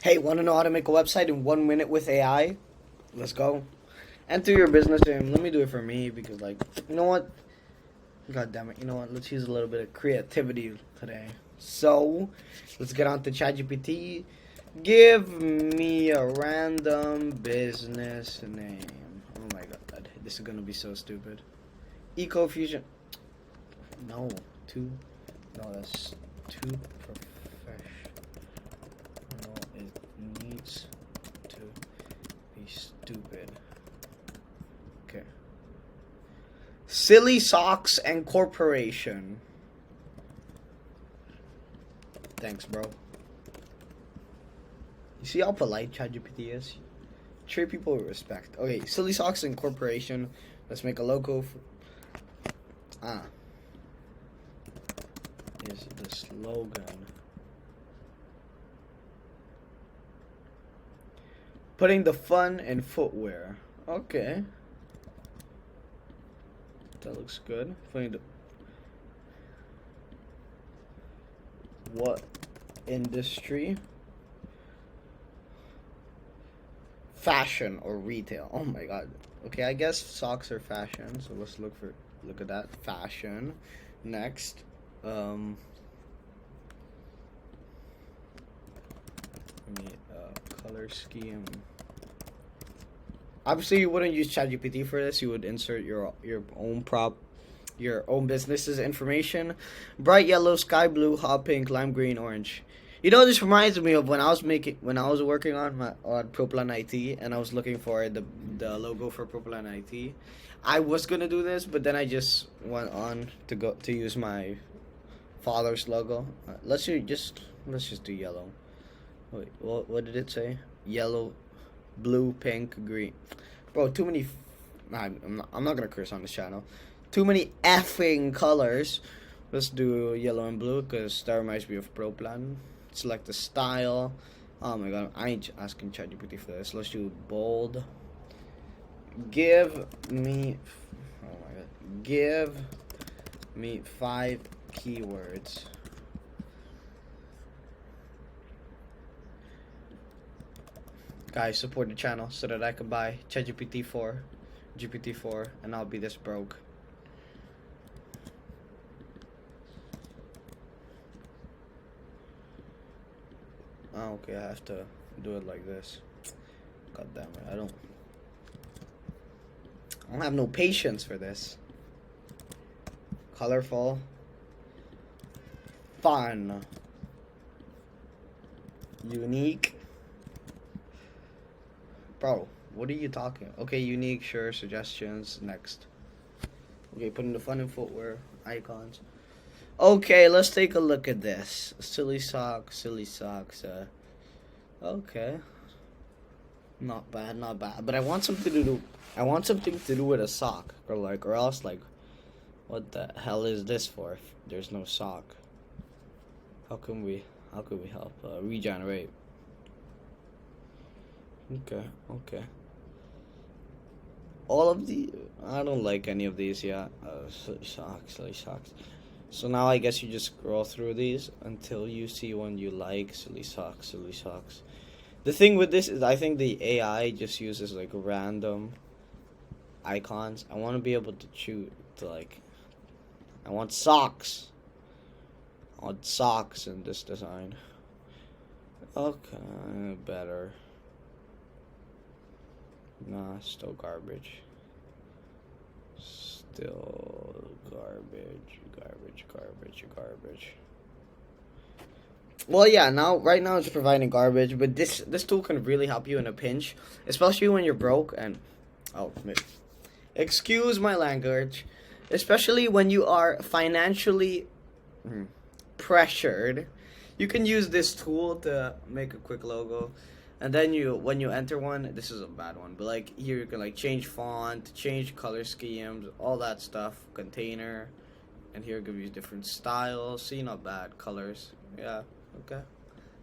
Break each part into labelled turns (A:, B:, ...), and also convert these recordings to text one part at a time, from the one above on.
A: Hey, want to know how to make a website in 1 minute with AI? Let's go. Enter your business name. Let me do it for me because, like, you know what? God damn it. You know what? Let's use a little bit of creativity today. So, let's get on to ChatGPT. Give me a random business name. Oh my god. This is going to be so stupid. EcoFusion. No. Too. No, that's too professional. It needs to be stupid. Okay. Silly Socks and Corporation. Thanks, bro. You see how polite ChatGPT is? Treat people with respect. Okay, Silly Socks and Corporation. Let's make a logo for... Is the slogan. Putting the fun in footwear. Okay. That looks good. Putting the... What industry? Fashion or retail. Oh my god. Okay, I guess socks are fashion, so let's look at that. Fashion. Next. Color scheme. Obviously, you wouldn't use ChatGPT for this. You would insert your own business's information. Bright yellow, sky blue, hot pink, lime green, orange. You know, this reminds me of when I was working on Proplan IT, and I was looking for the logo for Proplan IT. I was gonna do this, but then I just went on to use my father's logo. Let's just do yellow. Wait, what did it say? Yellow, blue, pink, green. Bro, too many. I'm not gonna curse on this channel. Too many effing colors. Let's do yellow and blue because that reminds me of Proplan. Select the style. Oh my god, I ain't asking ChatGPT for this. Let's do bold. Give me 5 keywords. Guys, support the channel so that I can buy GPT-4, and I'll be this broke. Oh, okay, I have to do it like this. God damn it, I don't have no patience for this. Colorful. Fun. Unique. Bro, what are you talking? Okay, unique, sure, suggestions, next. Okay, putting the fun in footwear, icons. Okay, let's take a look at this. Silly socks. Okay. Not bad. But I want something to do with a sock. Or else, like, what the hell is this for if there's no sock? How can we help regenerate? Okay. All of the... I don't like any of these yet. Silly socks. So now I guess you just scroll through these until you see one you like. Silly socks. The thing with this is I think the AI just uses like random icons. I want to be able to choose I want socks. In this design. Okay, better. Nah, still garbage. Still garbage. Well, yeah, right now it's providing garbage, but this tool can really help you in a pinch, especially when you're broke and excuse my language, especially when you are financially pressured. You can use this tool to make a quick logo. And then when you enter one, this is a bad one, but like here you can like change font, change color schemes, all that stuff, container, and here give you different styles. See, not bad colors. Yeah, okay.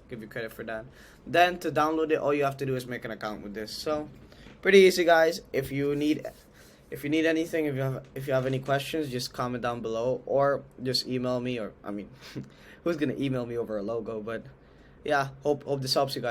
A: Give you credit for that. Then to download it, all you have to do is make an account with this. So, pretty easy, guys. If you need anything, if you have any questions, just comment down below or just email me. Or I mean, who's gonna email me over a logo? But yeah, hope this helps you guys.